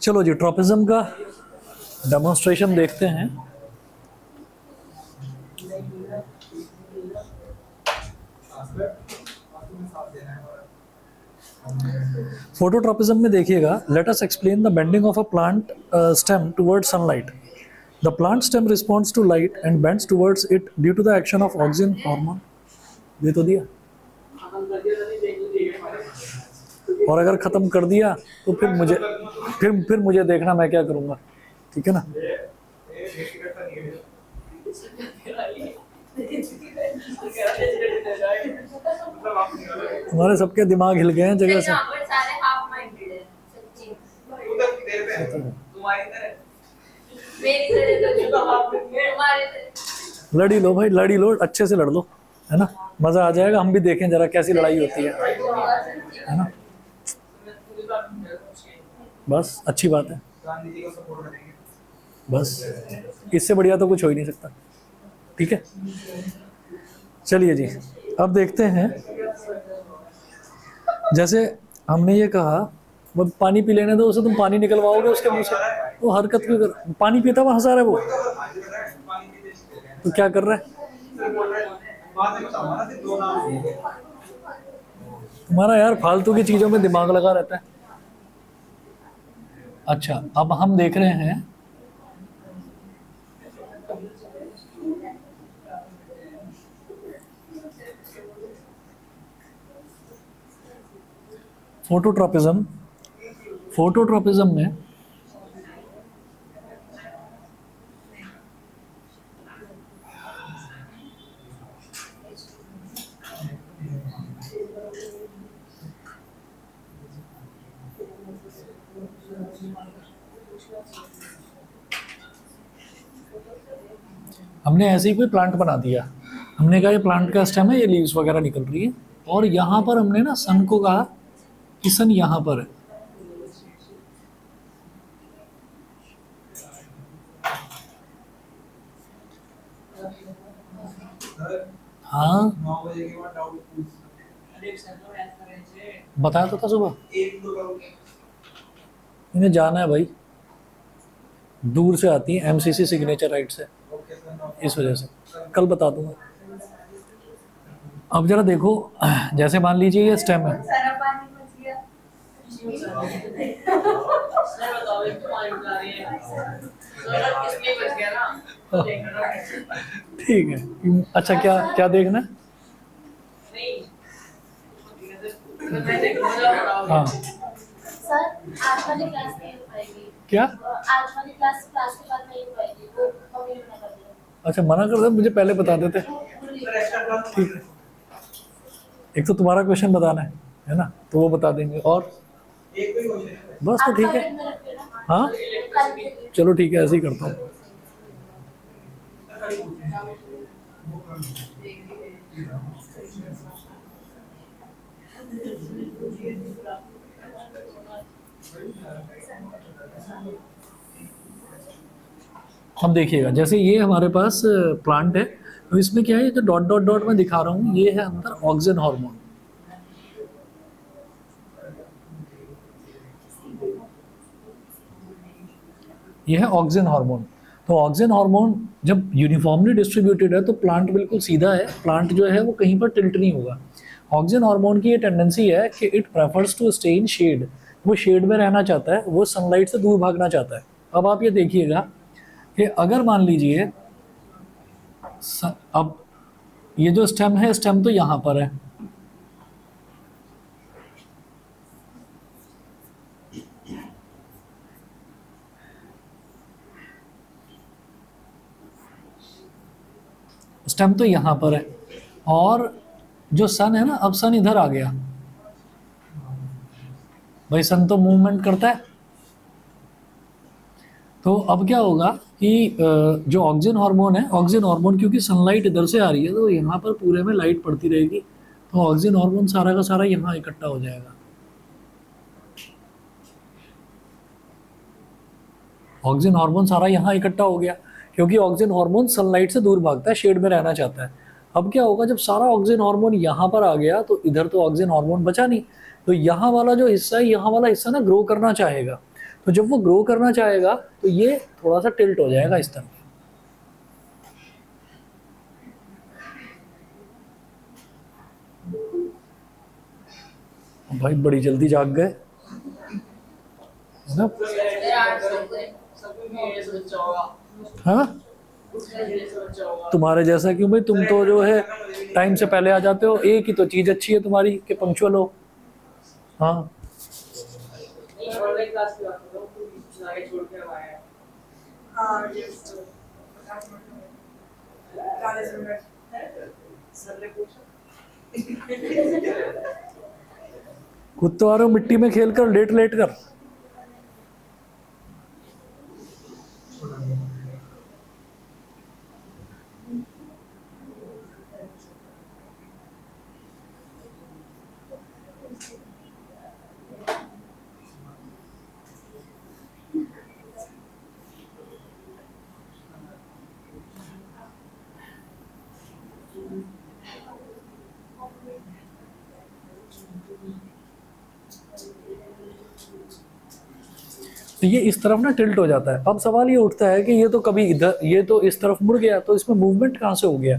चलो जी, ट्रोपिज्म का डेमोन्स्ट्रेशन देखते हैं। फोटोट्रॉपिज्म में देखिएगा, let us explain the bending of a plant stem towards sunlight. The plant stem responds to light and bends towards it due to the action of oxygen hormone. दे तो दिया. हम कर दिया था, नहीं देख लीजिए। और अगर ख़त्म कर दिया तो फिर मुझे देखना मैं क्या करूँगा. ठीक है ना. हमारे सबके दिमाग हिल गए हैं जगह से. यहाँ पर सारे हाफ माइंडेड हैं सच्ची. तुम्हारी तरह मेरी तरह तो तुम्हारे तरह. लड़ी लो भाई, लड़ी लो, अच्छे से लड़ लो, है ना. मज़ा आ जाएगा, हम भी देखें जरा कैसी लड़ाई होती है ना. बस अच्छी बात है. बस इससे बढ़िया तो कुछ हो ही नहीं सकता. ठीक है, चलिए जी. अब देखते हैं, जैसे हमने ये कहा वो पानी पी लेने दो उसे, तुम पानी निकलवाओगे उसके मुंह से. वो हरकत क्यों कर, पानी पीता हुआ हंसा रहा है वो, तो क्या कर रहा है. तुम्हारा यार फालतू की चीज़ों में दिमाग लगा रहता है. अच्छा, अब हम देख रहे हैं फोटोट्रॉपिज्म. फोटोट्रॉपिज्म में हमने ऐसे ही कोई प्लांट बना दिया. हमने कहा ये प्लांट का स्टेम है, ये लीव्स वगैरह निकल रही है, और यहाँ पर हमने ना सन को कहा कि सन यहाँ पर है. हाँ, बताया तो था सुबह. इन्हें जाना है भाई, दूर से आती है एमसीसी सिग्नेचर राइट से, इस वजह से कल बता दूंगा. अब जरा देखो, जैसे मान लीजिए ये स्टेम है. सारा पानी बच गया. बताओ, एक तो पानी बता रही है, सोलर किसलिए बच गया ना, ठीक है. अच्छा, क्या क्या देखना है. नहीं मैं देखूंगा. हाँ, सर आज वाली क्लास नहीं हो पाएगी. क्या. आज वाली क्लास के बाद नहीं हो पाएगी, वो मम्मी ने मना कर दिया. अच्छा, मना कर दे, मुझे पहले बता देते. ठीक है, एक तो तुम्हारा क्वेश्चन बताना है ना, तो वो बता देंगे, और बस तो ठीक है. हाँ, चलो ठीक है, ऐसे ही करता हूँ. अब देखिएगा, जैसे ये हमारे पास प्लांट है, तो इसमें क्या है, ये जो डॉट डॉट डॉट मैं दिखा रहा हूँ, ये है अंदर ऑक्सीजन हार्मोन. ये है ऑक्सीजन हार्मोन. तो ऑक्सीजन हार्मोन जब यूनिफॉर्मली डिस्ट्रीब्यूटेड है तो प्लांट बिल्कुल सीधा है, प्लांट जो है वो कहीं पर टिल्ट नहीं होगा. ऑक्सीजन हार्मोन की ये टेंडेंसी है कि it prefers to stay in shade. वो शेड में रहना चाहता है, वो सनलाइट से दूर भागना चाहता है. अब आप ये देखिएगा कि अगर मान लीजिए अब ये जो स्टेम है, स्टेम तो यहाँ पर है, स्टेम तो यहाँ पर है, और जो सन है ना, अब सन इधर आ गया. भाई सन तो मूवमेंट करता है, तो अब क्या होगा कि जो ऑक्सीजन हार्मोन है, ऑक्सीजन हार्मोन क्योंकि सनलाइट इधर से आ रही है तो यहाँ पर पूरे में लाइट पड़ती रहेगी, तो ऑक्सीजन हार्मोन सारा का सारा यहाँ इकट्ठा हो जाएगा. ऑक्सीजन हार्मोन सारा यहाँ इकट्ठा हो गया, क्योंकि ऑक्सीजन हार्मोन सनलाइट से दूर भागता है, शेड में रहना चाहता है. अब क्या होगा, जब सारा ऑक्सीजन हार्मोन यहाँ पर आ गया तो इधर तो ऑक्सीजन हार्मोन बचा नहीं, तो यहाँ वाला जो हिस्सा है, यहाँ वाला हिस्सा ना ग्रो करना चाहेगा. तो जब वो ग्रो करना चाहेगा तो ये थोड़ा सा टिल्ट हो जाएगा इस तरफ. भाई बड़ी जल्दी जाग गए, है ना? यार सबको ये सोचा होगा, हाँ, ये सोचा होगा। तुम्हारे जैसा क्यों भाई, तुम तो जो है टाइम से पहले आ जाते हो, एक ही तो चीज अच्छी है तुम्हारी कि पंक्चुअल हो। हाँ, नहीं ऑनलाइन क्लास की बात कर रहा हूँ, कोई कुछ आगे छोड़ के आया है। हाँ ये सर ने पूछा खुद तो आ रहे हो मिट्टी में खेल कर, लेट लेट कर। तो ये इस तरफ ना टिल्ट हो जाता है। अब सवाल ये उठता है कि ये तो कभी इधर, ये तो इस तरफ मुड़ गया, तो इसमें मूवमेंट कहाँ से हो गया?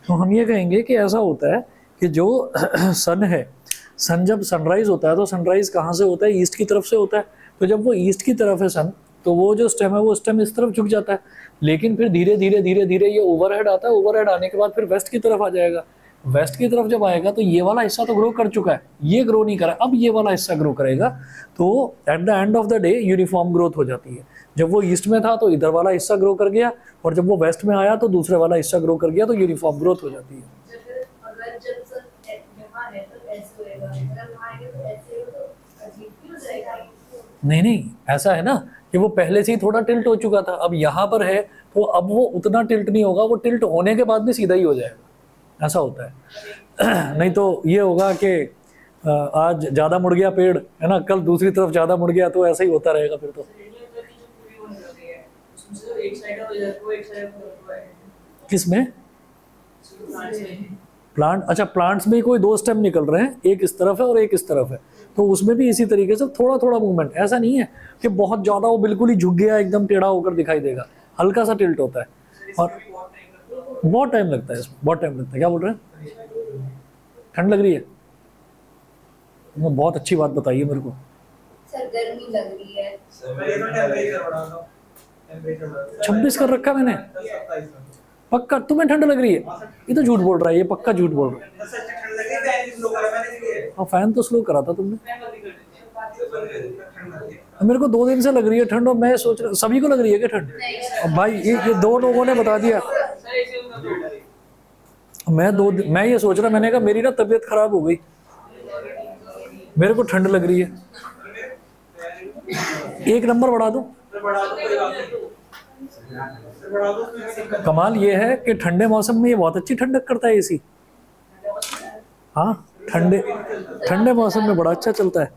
तो हम ये कहेंगे कि ऐसा होता है कि जो सन है, सन जब सनराइज होता है तो सनराइज कहाँ से होता है? ईस्ट की तरफ से होता है। तो जब वो ईस्ट की तरफ है सन, तो वो जो स्टेम है वो स्टेम इस तरफ झुक जाता है। लेकिन फिर धीरे धीरे धीरे धीरे ये ओवरहेड आता है, ओवरहेड आने के बाद फिर वेस्ट की तरफ आ जाएगा। वेस्ट की तरफ जब आएगा तो ये वाला हिस्सा तो ग्रो कर चुका है, ये ग्रो नहीं करा, अब ये वाला हिस्सा ग्रो करेगा। तो at the end of the day uniform growth हो जाती है। जब वो ईस्ट में था तो इधर वाला हिस्सा ग्रो कर गया, और जब वो वेस्ट में आया तो दूसरे वाला हिस्सा ग्रो कर गया, तो यूनिफॉर्म ग्रोथ हो जाती है। अगर जब सर यहाँ है तो ऐसे होएगा, अगर वहाँ आएगा तो ऐसे हो, तो अजीब क्यों हो जाएगा? नहीं नहीं, ऐसा है ना कि वो पहले से ही थोड़ा टिल्ट हो चुका था, अब यहाँ पर है तो अब वो उतना टिल्ट नहीं होगा, वो टिल्ट होने के बाद भी सीधा ही हो जाएगा, ऐसा होता है। नहीं तो ये होगा कि आज ज़्यादा मुड़ गया पेड़, है ना, कल दूसरी तरफ ज़्यादा मुड़ गया, तो ऐसा ही होता रहेगा फिर तो। एक साइड हो जाए वो एक साइड हो जाए किस में? प्लांट, अच्छा प्लांट्स में कोई दो स्टेम निकल रहे हैं, एक इस तरफ है और एक इस तरफ है, तो उसमें भी इसी तरीके से थोड़ा थोड़ा मूवमेंट, ऐसा नहीं है कि बहुत ज़्यादा वो बिल्कुल ही झुक गया, एकदम टेढ़ा होकर दिखाई देगा, हल्का सा टिल्ट होता है। और बहुत टाइम लगता है इसमें, बहुत टाइम लगता है। क्या बोल रहे हैं? ठंड लग रही है? वो बहुत अच्छी बात बताइए मेरे को। सर गर्मी लग रही है। 26 कर रखा मैंने, पक्का? तुम्हें ठंड लग रही है? ये तो झूठ बोल रहा है, ये पक्का झूठ बोल रहा है। हाँ, फैन तो स्लो करा था तुमने। मेरे को 2 दिन से लग रही है ठंड, और मैं सोच रहा, सभी को लग रही है क्या ठंड? अब भाई ये 2 लोगों ने बता दिया, मैं ये सोच रहा, मैंने कहा मेरी ना तबीयत खराब हो गई, मेरे को ठंड लग रही है। 1 नंबर बढ़ा दूं? कमाल ये है कि ठंडे मौसम में ये बहुत अच्छी ठंडक करता है एसी। हाँ, ठंडे मौसम में बड़ा अच्छा चलता है।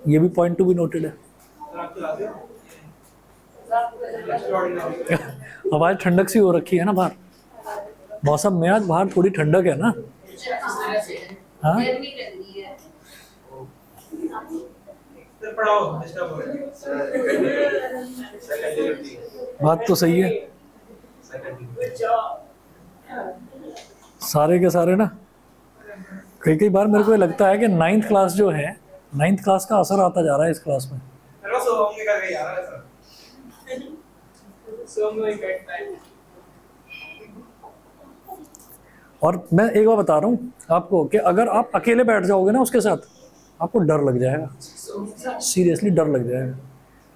ये भी पॉइंट टू बी नोटेड है। अब आज ठंडक सी हो रखी है ना बाहर, मौसम में आज बाहर थोड़ी ठंडक है ना। हाँ, गर्मी लग रही है। बात तो सही है। सारे के सारे ना, कई बार मेरे को ये लगता है कि 9th क्लास जो है, 9th क्लास का असर आता जा रहा है इस क्लास में। और मैं एक बार बता रहा हूँ आपको कि अगर आप अकेले बैठ जाओगे ना उसके साथ, आपको डर लग जाएगा, सीरियसली डर लग जाएगा।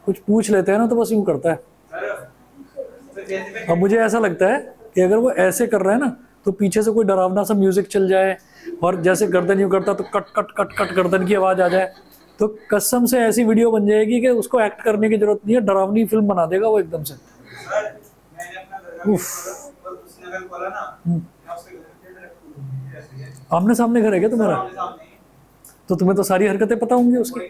कुछ पूछ लेते हैं ना तो बस यूँ करता है। अब मुझे ऐसा लगता है कि अगर वो ऐसे कर रहा है ना, तो पीछे से कोई डरावना सा म्यूजिक चल जाए, और जैसे गर्दन यूँ करता तो कट कट कट कट गर्दन की आवाज़ आ जाए, तो कसम से ऐसी वीडियो बन जाएगी कि उसको एक्ट करने की जरूरत नहीं है, डरावनी फिल्म बना देगा वो एकदम से। आमने सामने घर है क्या तुम्हारा? तो तुम्हें तो सारी हरकतें पता होंगी उसकी।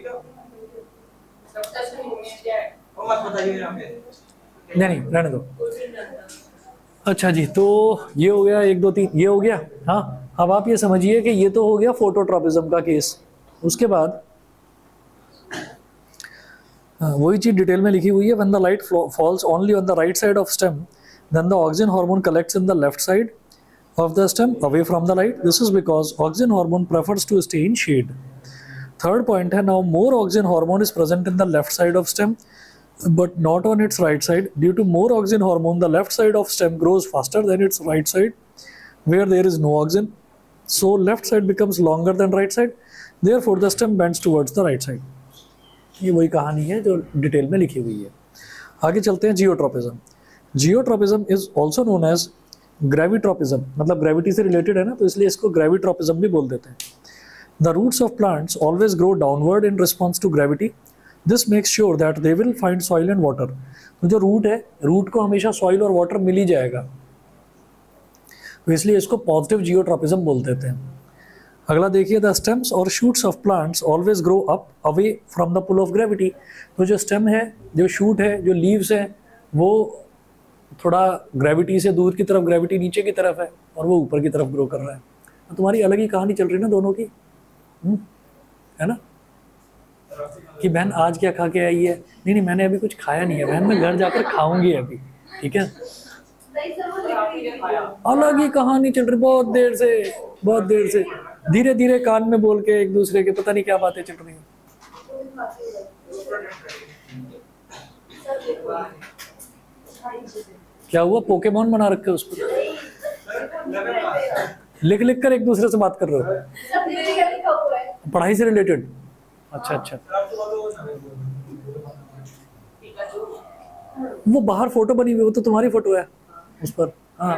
नहीं रहने दो। अच्छा जी, तो ये हो गया 1 2 3, ये हो गया। हाँ, अब आप ये समझिए कि ये तो हो गया फोटोट्रॉपिज्म का केस। उसके बाद वही चीज डिटेल में लिखी हुई है। When the light falls only on the right side of stem, then the oxygen hormone collects in the left side, of the stem away from the light. This is because auxin hormone prefers to stay in shade. Third point है, now more auxin hormone is present in the left side of stem but not on its right side. Due to more auxin hormone, the left side of stem grows faster than its right side where there is no auxin. So left side becomes longer than right side. Therefore the stem bends towards the right side. ये वही कहानी है जो डिटेल में लिखी हुई है. आगे चलते हैं geotropism. Geotropism is also known as gravitropism, मतलब ग्रेविटी से रिलेटेड है ना, तो इसलिए इसको ग्रेविट्रोपिज्म भी बोल देते हैं. The roots of plants always grow downward in response to gravity. This makes sure that they will find soil and water. तो जो रूट है, रूट को हमेशा सॉइल और वाटर मिल ही जाएगा, तो इसलिए इसको पॉजिटिव जियोट्रोपिज्म बोल देते हैं. अगला देखिए, द स्टेम्स और shoots of plants always grow up away from the pull of gravity. तो जो स्टेम है, जो शूट है, जो लीव्स है, वो थोड़ा ग्रेविटी से दूर की तरफ, ग्रेविटी नीचे की तरफ है और वो ऊपर की तरफ ग्रो कर रहा है. तो तुम्हारी अलग ही कहानी चल रही है ना दोनों की, है ना, कि बहन आज क्या खा के आई है. नहीं नहीं, मैंने अभी कुछ खाया नहीं है बहन, मैं घर जाकर खाऊंगी अभी, ठीक है. नहीं सर, वो लिख रही है। अलग ही कहानी चल रही, बहुत देर से धीरे धीरे कान में बोल के एक दूसरे के पता नहीं क्या बातें चल रही हैं. क्या हुआ, पोकेमॉन बना रखे उस पर, लिख लिख कर एक दूसरे से बात कर रहे हो, सब मेरे यहाँ लिखा हुआ है। पढ़ाई से रिलेटेड. अच्छा, वो बाहर फोटो बनी हुई, वो तो तुम्हारी फोटो है उस पर. हाँ,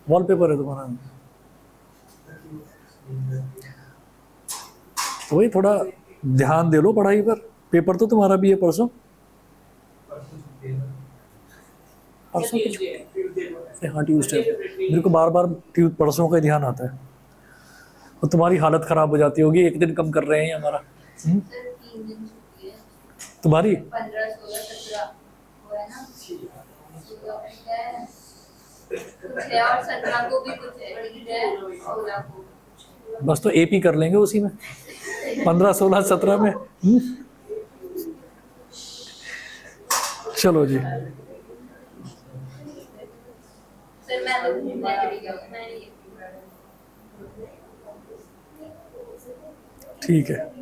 वॉलपेपर है तुम्हारा. तो वही थोड़ा ध्यान दे लो पढ़ाई पर. पेपर तो तुम्हारा भी है परसों की. हाँ, ट्यूसडे. मेरे को बार बार परसों का ध्यान आता है. और तुम्हारी हालत खराब हो जाती होगी, एक दिन कम कर रहे हैं हमारा. सर 3 दिन छुट्टी है तुम्हारी 15, 16, 17 वो है ना, कुछ है और 17 को भी कुछ है, ठीक है, 16 को. बस तो एपी कर लेंगे उसी में, 15, 16, 17 में. चलो जी, सर मैं तो घूमने चली गया, मैं नहीं. ठीक है.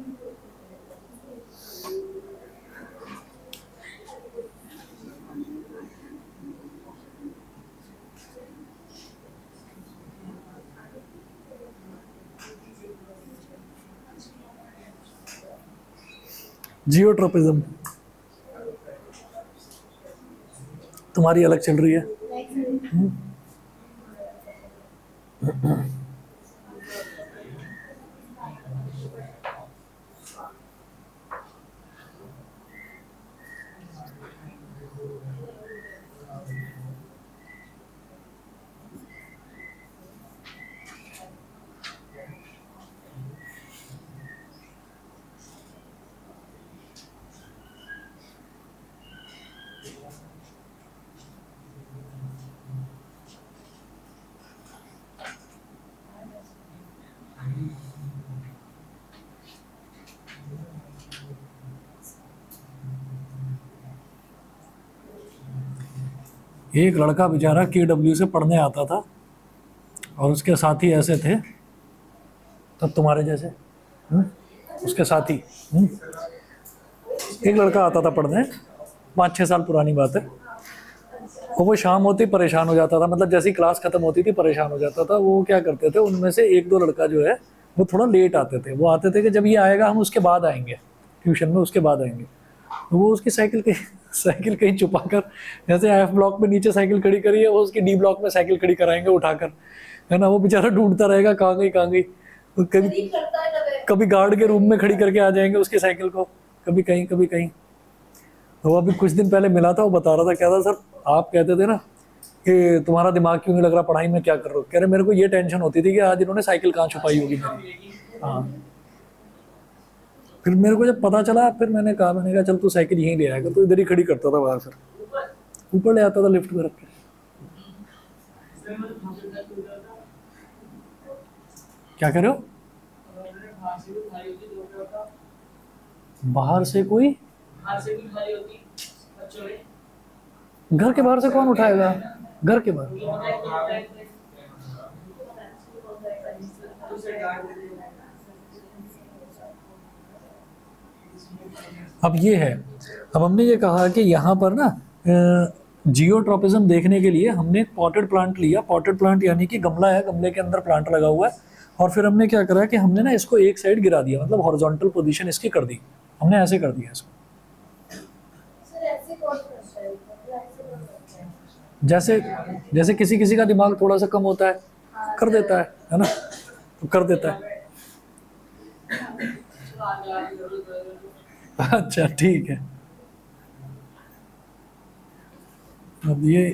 जियोट्रोपिज्म तुम्हारी अलग चल रही है. एक लड़का बेचारा KW से पढ़ने आता था और उसके साथी ऐसे थे, तब तुम्हारे जैसे, उसके साथी. एक लड़का आता था पढ़ने, 5-6 साल पुरानी बात है. और वो शाम होती परेशान हो जाता था, मतलब जैसी क्लास खत्म होती थी परेशान हो जाता था. वो क्या करते थे, उनमें से 1-2 लड़का जो है वो थोड़ा लेट आते थे. वो आते थे कि जब ये आएगा हम उसके बाद आएंगे, ट्यूशन में उसके बाद आएंगे. तो वो उसकी साइकिल कहीं छुपा कर, जैसे F ब्लॉक में नीचे साइकिल खड़ी करी है, वो उसकी D ब्लॉक में साइकिल खड़ी कराएंगे उठाकर, है ना. वो बेचारा ढूंढता रहेगा कहाँ गई. तो कभी गार्ड के रूम में खड़ी करके आ जाएंगे उसकी साइकिल को, कभी कहीं. तो वो अभी कुछ दिन पहले मिला था, वो बता रहा था, क्या था सर आप कहते थे ना कि तुम्हारा दिमाग क्यों नहीं लग रहा पढ़ाई में, क्या कर रहे हो. कह रहे मेरे को ये टेंशन होती थी कि आज इन्होंने साइकिल कहाँ छुपाई होगी मेरी. हाँ, फिर मेरे को जब पता चला, फिर मैंने कहा चल तू साइकिल यहीं ले आएगा. तो इधर ही खड़ी करता था बाहर, फिर ऊपर ले आता था लिफ्ट में रख के. क्या कह रहे हो, बाहर से कोई, घर के बाहर से कौन उठाएगा, घर के बाहर. से डाल देते हैं। अब ये है, अब हमने ये कहा कि यहाँ पर ना जियोट्रॉपिज्म देखने के लिए हमने एक पॉटेड प्लांट लिया। पॉटेड प्लांट यानी कि गमला है, गमले के अंदर प्लांट लगा हुआ है, और फिर हमने क्या करा कि हमने ना इसको एक साइड गिरा दिया, मतलब हॉरिजॉन्टल पोजीशन इसकी कर दी, हमने ऐसे कर दिया इसको। सर ऐसे कौन करता है, मतलब ऐसे कौन करता है? जैसे जैसे किसी किसी का दिमाग थोड़ा सा कम होता है, कर देता है ना, तो कर देता है। अच्छा ठीक है। अब ये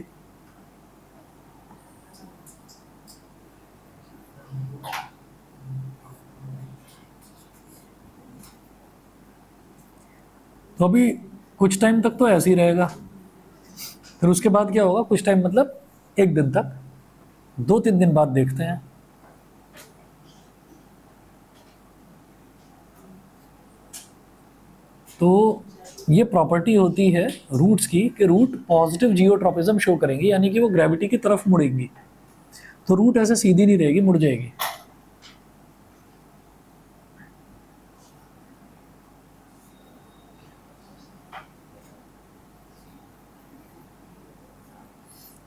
तो अभी कुछ टाइम तक तो ऐसे ही रहेगा, फिर उसके बाद क्या होगा, कुछ टाइम मतलब एक दिन तक, 2-3 दिन बाद देखते हैं। तो ये प्रॉपर्टी होती है रूट्स की कि रूट पॉजिटिव जियोट्रॉपिज्म शो करेंगी, यानी कि वो ग्रेविटी की तरफ मुड़ेंगी। तो रूट ऐसे सीधी नहीं रहेगी, मुड़ जाएगी।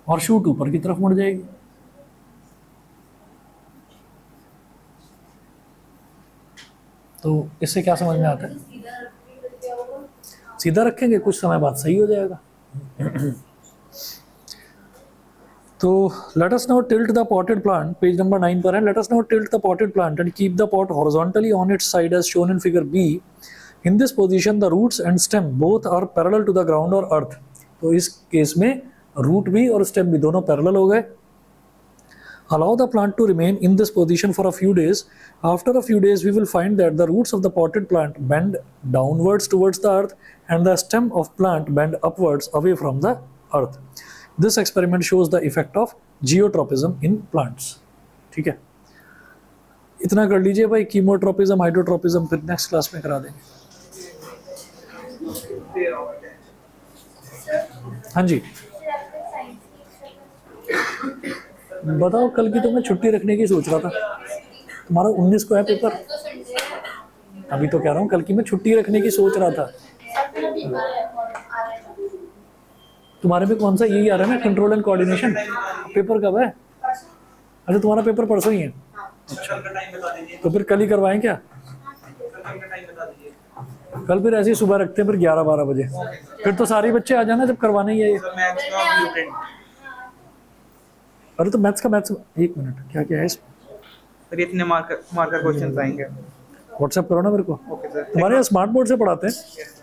और शूट ऊपर की तरफ मुड़ जाएगी। तो इससे क्या समझ में आता है? सीधा रखने का क्या होगा? सीधा रखेंगे, कुछ समय बाद सही हो जाएगा। तो let us now tilt the potted plant, page number 9 पर है। Let us now tilt the potted plant and keep the pot horizontally on its side as shown in figure B. In this position the roots and stem both are parallel to the ground or earth. तो इस केस में रूट भी और स्टेम भी दोनों पैरेलल हो गए। Allow the plant to remain in this position for a few days. After a few days, we will find that the roots of the potted plant bend downwards towards the earth and the stem of plant bend upwards away from the earth. This experiment shows the effect of geotropism in plants. ठीक है, इतना कर लीजिए भाई। कीमोट्रोपिज्म, हाइड्रोट्रोपिज्म फिर नेक्स्ट क्लास में करा देंगे। हाँ जी सर आपके साइंस की बताओ। कल की तो मैं छुट्टी रखने की सोच रहा था। तुम्हारा 19 को है पेपर। तो संडे है, अभी तो कह रहा हूँ कल की मैं छुट्टी रखने की सोच रहा था। सर मेरा पेपर है और आ रहा है तुम्हारे में कौन सा यही आ रहा है ना, कंट्रोल एंड कोऑर्डिनेशन? पेपर कब है? परसों। अच्छा तुम्हारा पेपर परसों ही है। कल का टाइम बता दीजिए। तो फिर कल ही करवाएं क्या? कल का टाइम बता दीजिए। कल फिर ऐसे ही सुबह रखते हैं, फिर 11-12 बजे। फिर तो सारे बच्चे आ जाना जब करवाना ही है ये। सर मैथ्स का ब्लूप्रिंट। अरे तो मैथ्स का मैथ्स, एक मिनट, क्या क्या है इसमें? सर इतने मार्कर क्वेश्चंस आएंगे। व्हाट्सएप करो ना मेरे को। Okay sir. तुम्हारे यहाँ स्मार्ट बोर्ड से पढ़ाते हैं?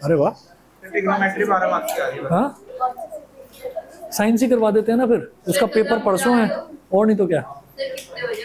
अरे वाह। ट्रिग्नोमेट्री 12 मार्क्स की आ रही है। हाँ साइंस ही करवा देते हैं ना, फिर उसका पेपर परसों है और नहीं तो क्या। सर कितने बजे?